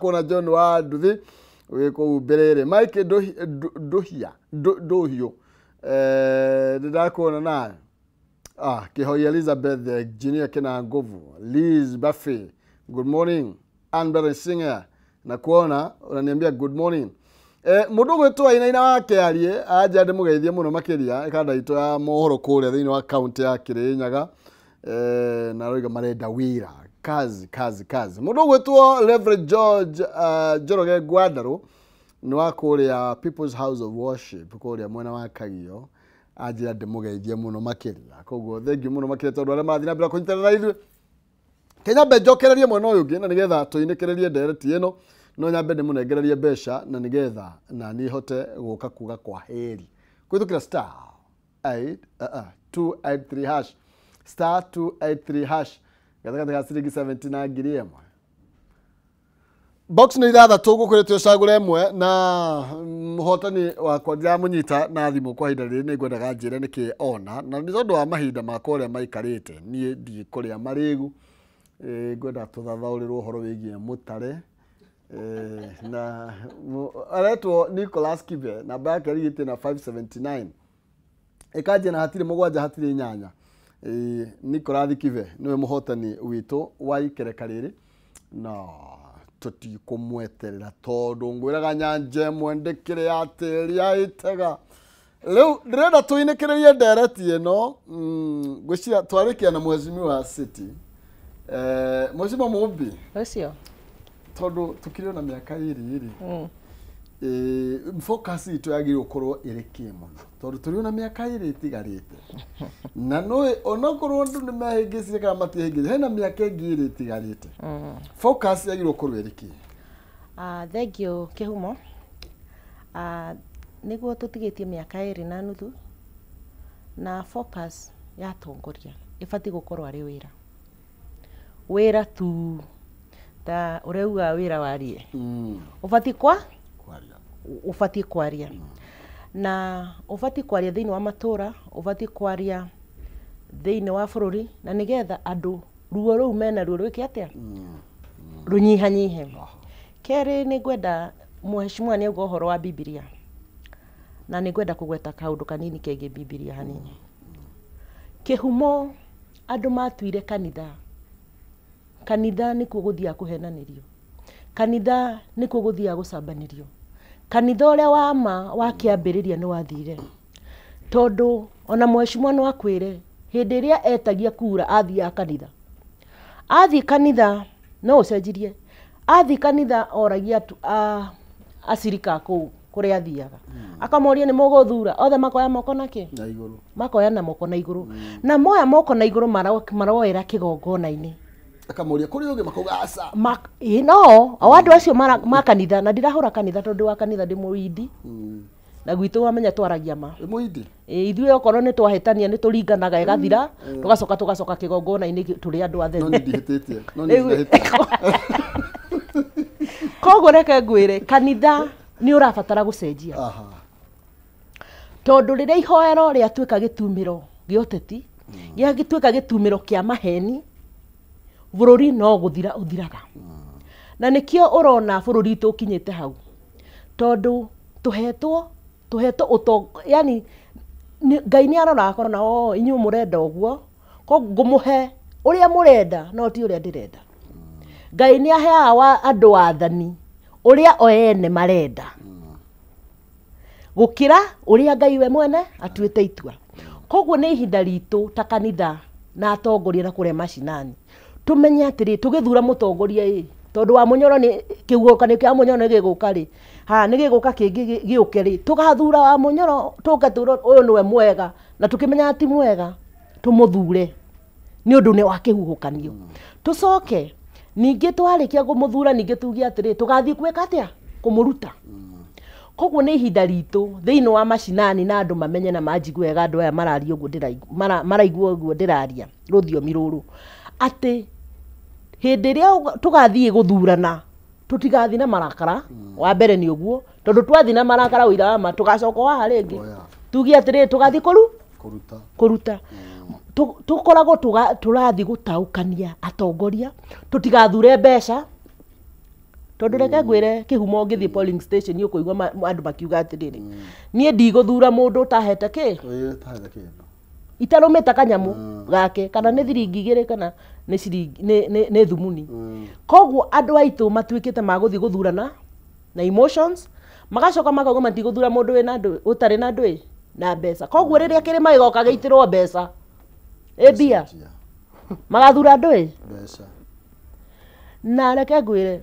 kuona John wa Nduthi wiko Berere Mike Dohio ndakuona naye Kihoi Elizabeth Junior Kena Ngovu Liz Buffy good morning Amber Singer na kuona unaniambia good morning mundu gwetu aina wake arie aja ndimugeithie muno makiria ikanda itu ya mohoro kule thini wa county ya Kirinyaga na roiga marenda wira kazi mundu gwetu Reverend George Joroge Gwandaru ni wa kuria People's House of Worship kuria mwena wa Kagio aja ndimugeithie muno makiria koguo thengi muno makiria tondu ara mathina bila kunyitana na ithu Kenya bejokererie mwena uyu ngi na nigetha tuinekererie ndereti ino no nyambe ndimunegererie besha na nigetha na ni hote guka kuga kwa heri kwitukira star 283 hash star 283 hash gatagata ga ciringi 70 na ngiri emwe box ni ithatha tugukuretio cagure emwe na muhotani wakwa ndiramunyita na thimu kwa hinda riri nigwendaga njire niki ona na ni tondu wa mahinda makwa uria maikarite nie ndi kuria marigu gwenda tuthathaurirwo uhoro wigie mutare na aretwo Nicholas Kibe namba yake rigite na 579 ikaje na hatire mugwanja hatire nyanya Nicholas Kibe niwe muhotani witu wa ikereka riri na tuti kumweterera tondu ngwiraga nyanja mwendekire ya teri ya itega leo ndirenda tuinekererie ndereti ino gwicira twarikia na mheshimiwa wa city mheshimiwa Mumbi Ucio tondu tukiri na miaka iri focus itu yagiri ukorwo iriki muno tondu turi na miaka iri itigarite na no onokorwo ndu ni mahingicire kana matihingicire hena miaka iri itigarite focus yagiri ukorwo iriki thank you Kihumo niguo tutigitie miaka iri na nuthu na focus ya tongoria ifati gukorwo ari wira tu ta ureuga wira warie ufati ufati kwaria na ufati kwaria thiini wa matura ufati kwaria thiini wa bururi na nigetha andu ruo ruu mena ruo rwiki atia runyihanyihe keri ni gwenda mheshimiwa ni ugo horo wa Biblia na ni gwenda kugweta kaundu kanini kege Biblia hanini Kihumo andu matuire kanitha ni kuguthia kuhenanirio kanitha ni kuguthia gucambanirio kanitha uria wa kiambiriria ni wathire tondu ona mheshimiwa no akwire hindi iria etagia kura athia kanitha no ucenjirie athi kanitha oragia acirika kuria athiaga akamoria ni muguthura othe makoya moko naki na iguru makoya na moko na iguru na moya moko na iguru maroera kigongona-ini akamoria kuri uge makugasa no awandu acio makanitha na ndirahura kanitha tondu wa kanitha ndi muidi na gwitu wamenya twaragia ma muidi ithuĩ okorwo ni twahĩtania ni turinganaga igathira tugacoka kigongona-ini turi andu atheru no ndihĩtĩtie no ndihĩtĩtie koguo reke ngwire kanitha ni urabatara gucenjia tondu riria ihoero ria twika gitumiro gioteti gia gitwika gitumiro kia maheni bururi no guthira uthiraga na nikio urona bururi tukinyite hau tondu tuhetwo yani Ngai ni arora akorona inyu murenda uguo ko ngumuhe uria murenda no ti uria ndirenda Ngai ni aheaga andu athani uria oene marenda gukira uria Ngai we mwene atuite itua koguo ni ihinda ritu ta kanitha na atongoria na kuria mashinani tumenye atiri tugithura mutongoria tondu wa munyoro ni kiugukani kia munyoro giguka ri ni giguka kingi giuke ri tugathura wa munyoro tugathura uyu niwe mwega na tukimenya ati mwega tumuthure ni undu ni wa kihuhukanio tucoke ningi twarikia kumuthura ningi tugie atiri tugathii kweka atia kumuruta koguo ni ihinda ritu thiini wa mashinani na andu mamenye na manjigue wega andu aya mararia uguo maraigua uguo ndiraria ruthiomi ruru ati hindi ria tugathii guthurana tutigathi na marakara wa mbere ni uguo tondu twathi na marakara uira ma tugacoka wa ringi tugie atiri tugathi kuruta tukoragwo turathi gutaukania atongoria tutigathure mbeca tondu reke ngwire kihumo ngithie polling station ni ukuigwa andu makiuga atiriri nie ndiguthura mundu tahete ki itarumita kanyamu gake kana ni thiringi 2 kana ni ciringi ni thumuni koguo andu aitu matuikite maguthie guthurana na emotions magacoka makauga matiguthura mundu wina andu utari na andu na mbeca koguo riria kirima igoka geitirwo mbeca ebia magathura andu mbeca na reke ngwire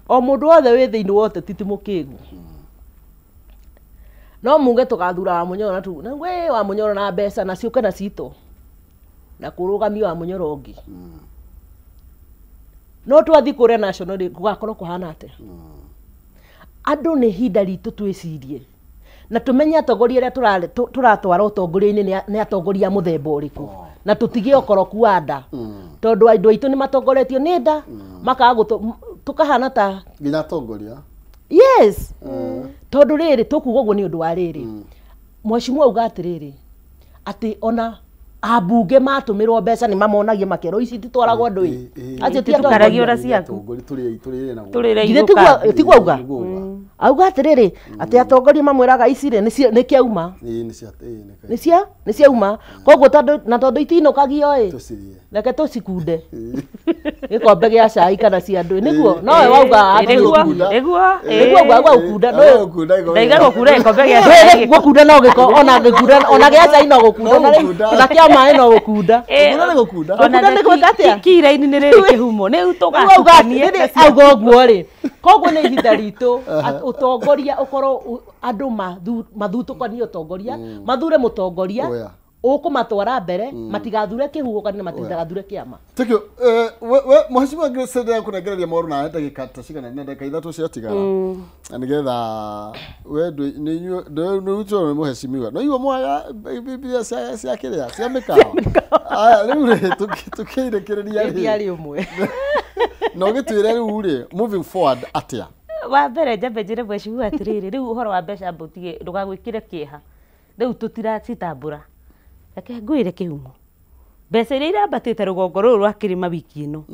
o mundu wothe wi thiini wote titimukigu no munge tugathura wa munyoro na tu na we wa munyoro na mbeca na ciuke na cito na kurugamia wa munyoro ungi no twathi kure national gugakorwo kuhana ate andu ni hinda ritu twicirie na tumenye atongoria aria turatwara utongoria-ini ni atongoria muthemba uriku na tutige okoroku anda tondu andu aitu ni matongoretio ni nda makaga tukahana ta nginya atongoria yes tondu riri tukuga uguo ni undu wa riri mweshimua uga atiriri ati ona abunge matumirwo mbeca ni mamonagia makero ici titwaragwo andu acio ti tukaragia ora ciaku turi tigwa uga auga atiriri ati atongoria mamwiraga ici ri ni kiauma ni ciauma koguo tondu itinukagio reke tucikunde gikombe gia cai kana cia andu niguo nowe wauga niguo gwagwa ukunda ndaiga gukunda gikombe gia cai gukunda no giko ona gia cai no gukunda na kia mai no gukunda ona ni gwika atia kira-ini ni riri kihumo ni utugakanie auga uguo ri koguo ni ihinda ritu utongoria ukorwo andu mathutukanie utongoria mathure mutongoria ukumatwara mbere matigathure kihugo kana matigathure kiama tikio mheshimiwa Grace kunegereria moru na ndagika tacigana na ndagika 3 ciatigara nigetha we ndu ucho mheshimiwa no iwe mwaga biblia cia kiria cia mikao aya riu tukirekereria ri umwe no gitwire riu ri moving forward atia wa mbere njambe njire mheshimiwa atiriri riu uhoro wa mbeca mbutige ndugagwikire kieha riu tutiracitambura reke ngwire kihumo mbeca iria irambatite rugongo ruru rwa kirima wiki ino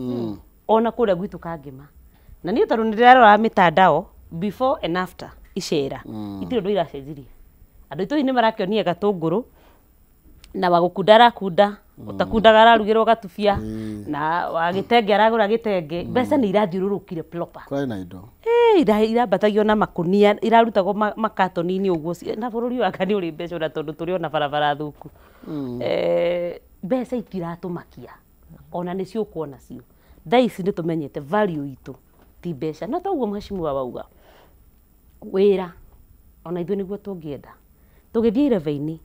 ona kuria gwitu kangima na ni tondu ndirarora mitandao before and after icera itiro ndo iracenjirie andu itu ni marakionia gatunguru na wagukunda kunda utakundaga ararugirwo gatubia na wagitenge aragura gitenge mbeca ni irathiururukire proper kwai na indo irabatagio na makunia irarutagwo makatoni-ini uguo na bururi wa kani uri mbeca na tondu turi ona barabara thuku mbeca itiratumakia ona ni cio kuona cio thaici ni tumenyete value itu ti mbeca no toguo mheshimiwa wauga wira ona ithu niguo tungienda tugithie ireve-ini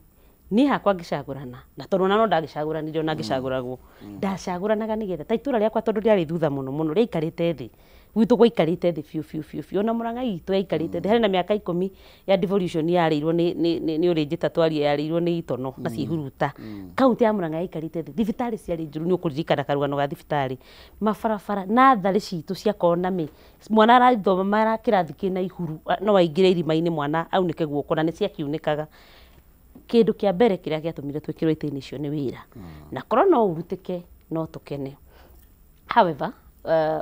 ni hakwa ngicagurana na tondu no ndagicaguranirio na ngicaguragwo ndacaguranaga nigetha ta itura riakwa tondu riari thutha muno riaikarite thi gwitu gwaikarite thi fiu ona Murang'a itu yaikarite thi hari na miaka 10 ya devolution yarirwo ni urinjita twari yarirwo ni itono na cihuruta kaunti ya Murang'a yaikarite thi thibitari ciari njuru ni ukuririkana karugano ga thibitari mabarabara na thari citu cia konami mwana arathoma mara kirathi kina ihuru no waingire irima-ini mwana aunike guoko na ni ciakiunikaga kindu kia mbere kiria giatumire twikirwo itini icio ni wira na korwo no urutike no tukene however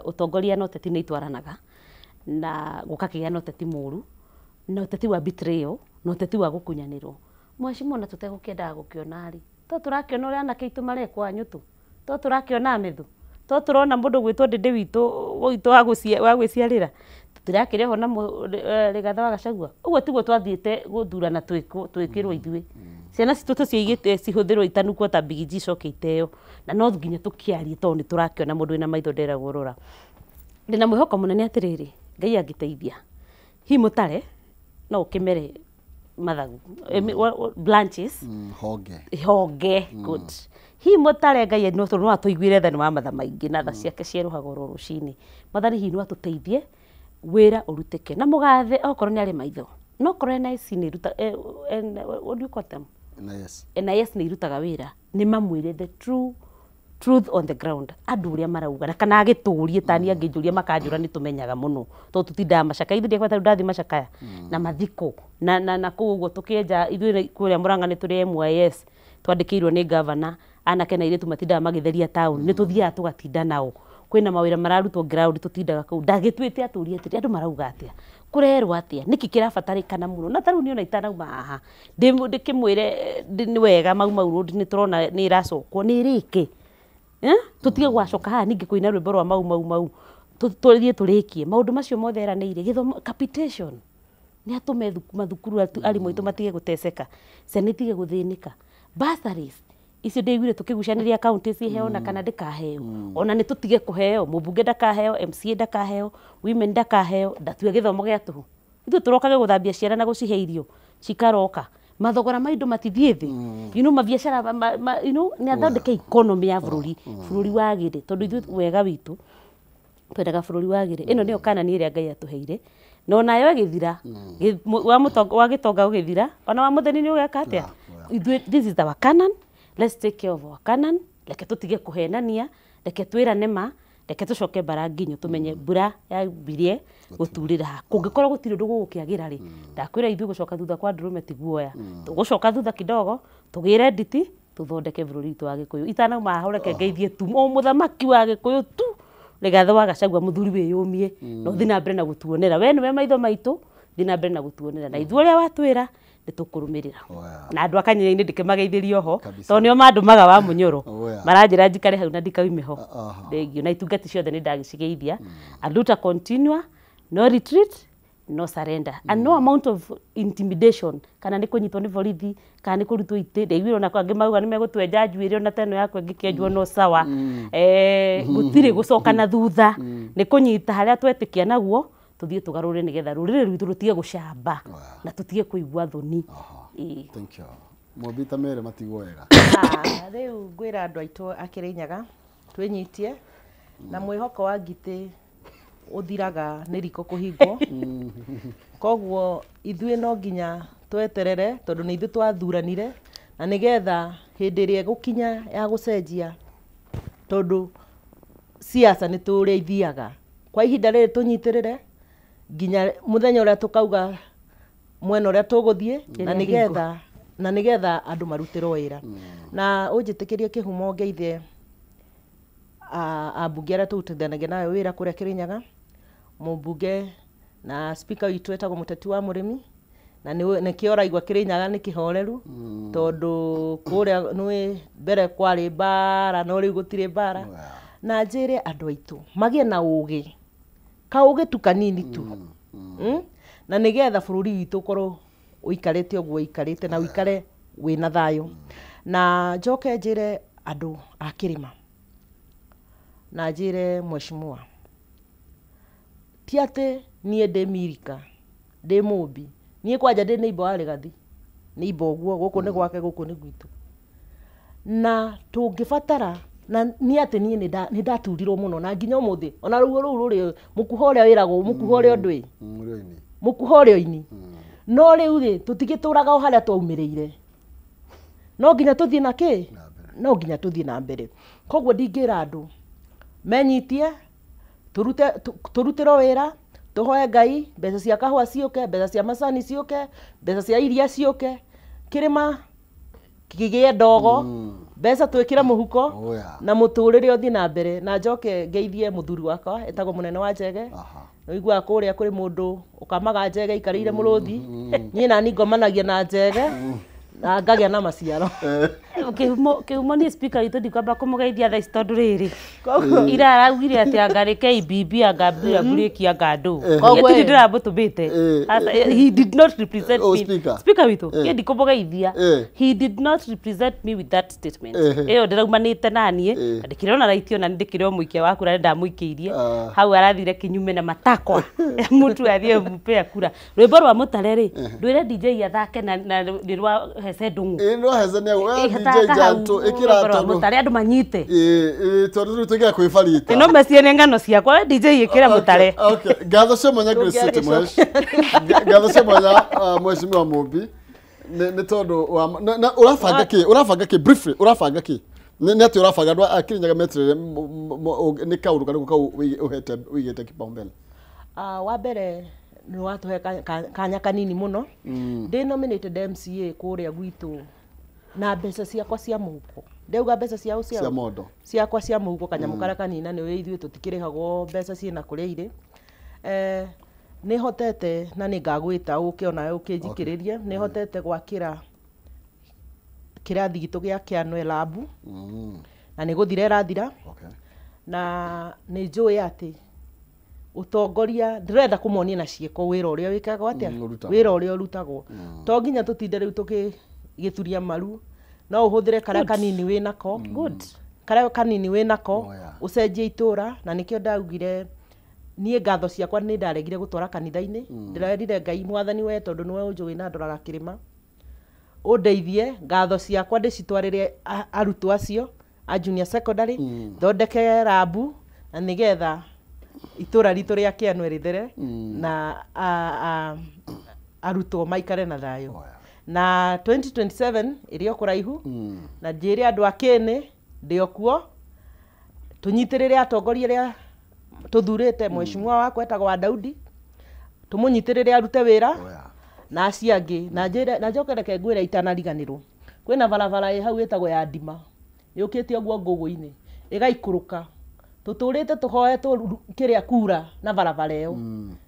utongoria no teti ni itwaranaga na gukakigia no teti muru no teti wa betrayal no teti wa gukunyanirwo mheshimiwa na tutegukiendaga gukiona ri to turakiona uri anake itu marekwa nyutu to turakiona methu to turona mundu gwitwo ndindi witu wa gwiciarira tutirakireho na Rigathi wa Gachagua uguo tiguo twathiite guthurana twikirwo ithui ciana citu tuciigite cihuthirwo itanukwo ta Big G coke iteo na no nginya tukiarie tondu ni turakiona mundu wina maitho nderagwo rora ndina mwihoko munene atiriri Ngai angiteithia hi mutare no ukimere mathagu branches honge good hi mutare Ngai no tondu atuiguire tha ni wa matha maingi na tha ciake cieruhaga rucini mathari hi no atuteithie wira urutike na mugathe okorwo ni ari maitho no korwo NIC ni ruta what do you call them NIS ni rutaga wira ni mamwire the truth on the ground andu uria marauga na kana agiturie tani angijuria makanjura ni tumenyaga muno to tutinda macaka ithu ndiakwa ndathi macakaya na mathiko na kuguo tukienja ithu kuria Murang'a ni turi MIS twandikirwo ni governor anake na iretu matinda magitheria town ni tuthiaga tugatinda nao kwina mawira mararutwo ground tutindaga kuu ndagitwite aturie atiri andu marauga atia kurerwo atia niki kirabatarikana muno na taru niona itanauma haha ndikimwire ni wega mau road ni turona ni iracokwo ni riki tutige gwacoka haha ningi kuina rwimbo rwa mau tuthie turikie maundu macio mothe eranĩire githomo capitation ni atume mathukuru arimu itu matige guteceka ciana itige guthinika bursaries icio ndigwire tukigucaniria county ciheo na kana ndikaheo ona ni tutige kuheo mubunge ndakaheo MCA ndakaheo women ndakaheo ndatue githomo gia tuhu ithu turokage guthambia ciana na gucihe irio cikaroka mathogora maindo matithie thi mabiacara ni athondeke economy ya bururi wagire tondu ithu wega witu twendaga bururi wagire ino niyo kana ni iria Ngai atuheire no nayo githira wa gitonga ugithira ona wa mutheni ni ugeka atia this is our canon. Let's take care of our canon. Leke tutige kuhenania, leke twirane ma, leke tucoke baranginyo tumenye mbura ya birie guturira kungikorwo gutiri ndu gukiagira ri ndakwira ithu gucoka thutha kwa ndurume tiguoya tugucoka thutha kidogo tugire nditi tuthondeke bururi tu wa Gikuyu itana mahoreke ngeithie tu muthamaki wa Gikuyu tu rigathe wa Gachagua muthuri wiyumie no thina mbere na gutuonera we niwe maitho maitu thina mbere na gutuonera na ithu ria watwira nitukurumirira na andu akanyina-ini ndikimageithirio ho to nio mandumaga wa munyoro maranjira njikare hau na ndikaume ho thengio na itungati ciothe ni ndagicigeithia aluta continue no retreat no surrender and no amount of intimidation kana ni kunyitwo ni borithi kana ni kurutwo ite ndeigwiro na kwangi mauga ni megutwenja njuire ona teno yakwe ngikenjwo no sawa gutire gucoka na thutha ni kunyita haria twetikia naguo tuthie tugarure nigetha rurire rwitu rutige gucamba na tutige kuigwa thoni. Thank you. Mobita mere matigo wega. Riu ngwira andu aitu Akirinyaga twinyitie na mwihoko wa ngiti uthiraga ni riko kuhingwo koguo ithuĩ no nginya tweterere tondu ni ithuĩ twathuranire na nigetha hindi ĩrĩa gukinya ya gucenjia tondu siasa ni turia ithiaga kwa ihinda rĩrĩ tunyitirire nginya muthenya uria tukauga mwena uria tuguthie na nigetha andu marutirwo wira na unjitikirie kihumo ngeithie ambunge aria turutithanagia nayo wira kuria Kirinyaga mubunge na speaker witu etagwo Muteti wa Murimi na ni kioraigwa Kirinyaga ni kihoreru tondu kuria nwi mbere kwari bara no riu gutire bara na njire andu aitu magie na ugi kauge tu kanini tu na nigetha bururi witu korwo uikarite ogwo uikarite na uikare wina thayo na njoke njire andu a Kirima na njire mheshimiwa ti ati nie ndi Mirika ndi Mumbi nie kwanja ndi neighbor wa Rigathi neighbor ogwo guku ni gwake guku ni gwitu na tungibatara na ni ati nie ni ndaturirwo muno na nginya umuthi ona ruo ruri mukuho uria wiragwo mukuho uria ndui mukuho uria ini no riu ri tutigituraga o haria twaumirire no nginya tuthie na ki no nginya tuthie na mbere koguo ndingira andu menyitie turutiro wira tuhoe Ngai mbeca cia kahua ciuke mbeca cia macani ciuke mbeca cia iria ciuke Kirima kigie ndogo mbeca twikire muhuko na muturire uthie na mbere na njoke ngeithie muthuri wakwa etagwo munene wa Njege noigua kuria kuri mundu ukamaga Njege ikarire muruthi nie na ni ngomanagia na Njege na ngagia na maciaro kiumo ni speaker witu ndikwamba kumugeithia thaa tondu riri ira araugire ati angarike IBB angambira break angandu koguo ndi ndirabutumite he did not represent me speaker witu ye ndikumugeithia he did not represent me with that statement eyo ndiraumanite nanie ndikirona raitio na ndikire muikia wa kura ndamuikiirie hau arathire kinyume na matakwa mutu athie mpe kura rwimbo rwa Mutare ri ndwire DJ athake na ndirwa hece ndungu no hece ne DJ Janto ikira Mutare andu manyite tondu tugiye kwifarita no meciene ngano ciakwa DJ ikira Mutare okay gatho cemanya Grace Mwesh gatho cemanya Mheshimiwa Mumbi ni tondu urabanga ki briefly urabanga ki ni ati urabanga andu Akirinyaga metrere ni kauru kana kau uhete wigete kipaumbele wa mbere ni watuhe kanya kanini muno ndi nominated MCA kuria gwitu na mbeca ciakwa cia mũhuko ndeuga mbeca ciao cia mondo ciakwa cia mũhuko kanyamu karia kanina nĩ ithuĩ tũtikĩrĩhagwo mbeca ciĩna kũrĩa irĩ nĩ hotete na nĩ ngagwĩta ũke ona ũkĩnjikĩrĩrie nĩ hotete gwakĩra kĩrathi gitũ gĩa Kĩanwe Lab na nĩ gũthira ĩrathira na nĩ njũĩ atĩ utongoria ndĩrenda kũmonia na ciĩko wĩra ũrĩa wĩkagwo atĩa wĩra ũrĩa ũrutagwo to nginya tũtinde rĩu tũkĩgĩturia maru no ũhũthĩre karĩa kanini wĩnako karĩa kanini wĩnako ũcenjie itũra na nĩkĩo ndaugire niĩ ngatho ciakwa nĩ ndaregire gũtwara kanitha-inĩ ndĩrerire Ngai mwathani we tondũ nĩwe ũnjũĩ na ndoraga kĩrĩma ũndeithie ngatho ciakwa ndĩcitwarĩre arutwo acio a junior secondary thondeke rabu na nĩgetha itũra ritũ rĩa Kĩanwe rĩthere na arutwo maikare na thayũ na 2027 ĩrĩ kũraihu na njĩre andũ a Kĩĩnĩ ndĩ okuo tũnyitĩrĩre atongoria arĩa tũthurĩte mheshimiwa wakwa etagwo Daudi tũmũnyitĩrĩre arute wĩra na acio angĩ na njoke reke ngwĩre itanariganĩrwo kwĩna barabara ĩ hau ĩtagwo ya Ndima yũkĩte ũguo ngũgũ-inĩ ĩgaikũrũka tũtũrĩte tũhoetwo kĩrĩa kura na barabara ĩyo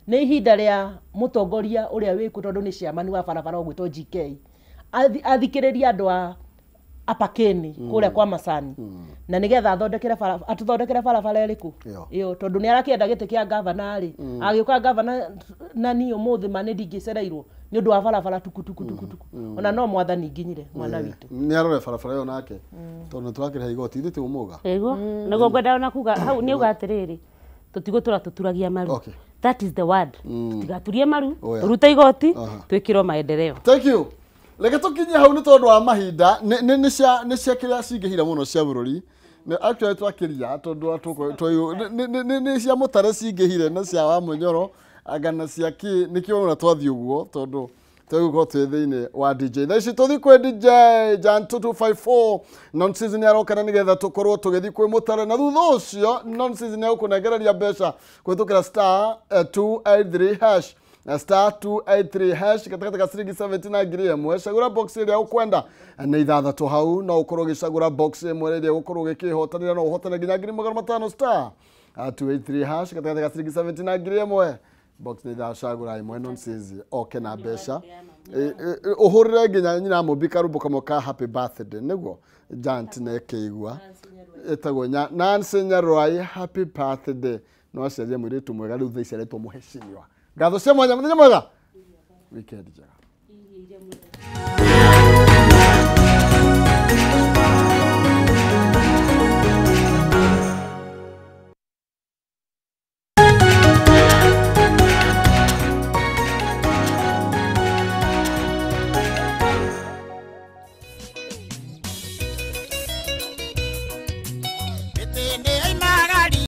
nĩ ihinda rĩa mũtongoria ũrĩa wĩkuo tondũ nĩ ciamani wa barabara ũgwĩtwo GK athikĩrĩria andũ a Apakeni kũrĩa kwa Macani na nĩgetha atũthondekere barabara ĩrĩkũ ĩyo tondũ nĩ arakĩenda gĩtĩ kĩa gavana rĩ agĩũka gavana na niĩ ũmũthĩ ma nĩ ndingĩcereirwo nĩ ũndũ wa barabara tuku ona no mwathani nginyire mwana witũ nĩ arore barabara ĩyo nake tondũ tũrakĩrĩha igoti ithuĩ tĩũmũga ego nĩguo ngwenda ona kuga hau nĩ uga atĩrĩrĩ tũtigũtũra tũturagia maru that is the word tũtigaturie maru tũrute igoti twĩkĩrwo maendeleo. Thank you. Reke tũkinye hau nĩ tondũ wa mahinda nĩ cia kĩrĩa cingĩhira mũno cia bũrũri actually twakĩria tondũ nĩ cia mũtare cingĩhire na cia wa Munyoro agana cia nĩkĩo ona twathiĩ ũguo tondũ tũgũkorwo twĩ thĩinĩ wa DJ thaa ici tũthiĩ kwĩ DJ Jan 2254 Nonsense nĩ arokana nĩgetha tũkorwo tũgĩthiĩ kwĩ mũtare na thutha ũcio Nonsense nĩ agũkũnengereria mbeca kũhĩtũkĩra star 283 hash na star 283 hash gatagatĩ ka ciringi 70 na ngiri ĩmwe cagũra box ĩrĩa ũkwenda nĩ ithathatũ hau no ũkorwo ũgĩcagũra box ĩmwe ĩrĩa ũgũkorwo ũgĩkĩhotanĩra no ũhotane nginya ngiri 500 star 283 hash gatagatĩ ka ciringi 70 na ngiri ĩmwe box nĩ ithacagũra ĩmwe Nonsense oke na mbeca ũhũrĩre nginya nyina Mũmbi karũmbo kamwe ka happy birthday nĩguo Jant na ĩkĩigua ĩtagwo Nancy Nyarwai happy birthday no aciarie mũirĩtu mwega rĩu thaa ici aretwo mũheshimiwa ngatho cia mwanya mũthenya mwega weekend njega.